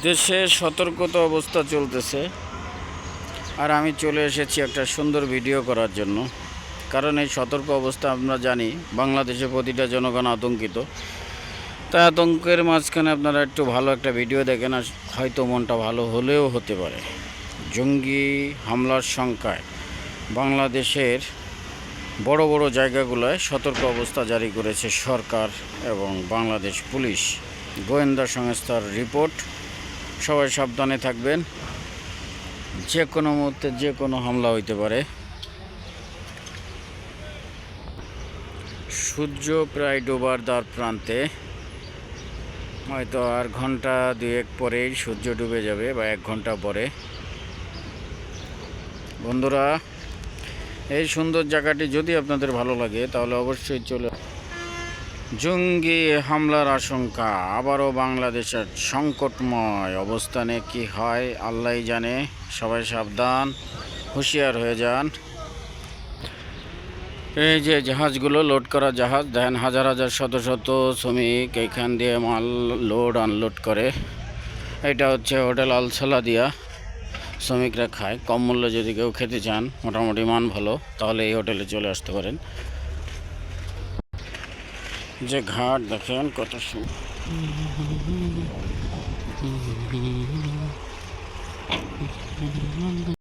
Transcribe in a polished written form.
দেশে সতর্কতা অবস্থা চলতেছে, আর আমি চলে এসেছি একটা সুন্দর ভিডিও করার জন্য। কারণ এই সতর্ক অবস্থা আমরা জানি বাংলাদেশে প্রতিটা জনগণ আতঙ্কিত। তাই আতঙ্কের মাঝখানে আপনারা একটু ভালো একটা ভিডিও দেখেন, আর হয়তো মনটা ভালো হলেও হতে পারে। জঙ্গি হামলার শঙ্কায় বাংলাদেশের বড় বড় জায়গাগুলোয় সতর্ক অবস্থা জারি করেছে সরকার এবং বাংলাদেশ পুলিশ। গোয়েন্দা সংস্থার রিপোর্ট, সবাই সাবধানে থাকবেন, যে কোনো মুহূর্তে যে কোনো হামলা হইতে পারে। সূর্য প্রায় ডোবার দ্বার প্রান্তে, হয়তো আর ঘন্টা দুয়েক পরেই সূর্য ডুবে যাবে বা 1 ঘন্টা পরে। বন্ধুরা, এই সুন্দর জায়গাটি যদি আপনাদের ভালো লাগে তাহলে অবশ্যই চলে। জঙ্গি হামলার আশঙ্কা, আবারও বাংলাদেশের সংকটময় অবস্থানে কি হয় আল্লাহই জানে। সবাই সাবধান, হুঁশিয়ার হয়ে যান। এই যে জাহাজগুলো, লোড করা জাহাজ, দেখেন হাজার হাজার শত শত শ্রমিক এইখান দিয়ে মাল লোড আনলোড করে। এটা হচ্ছে হোটেল আল সালাদিয়া, শ্রমিকরা খায়। কম মূল্যে যদি কেউ খেতে চান, মোটামুটি মান ভালো, তাহলে এই হোটেলে চলে আসতে পারেন। যে ঘাট দেখেন কত সুন্দর।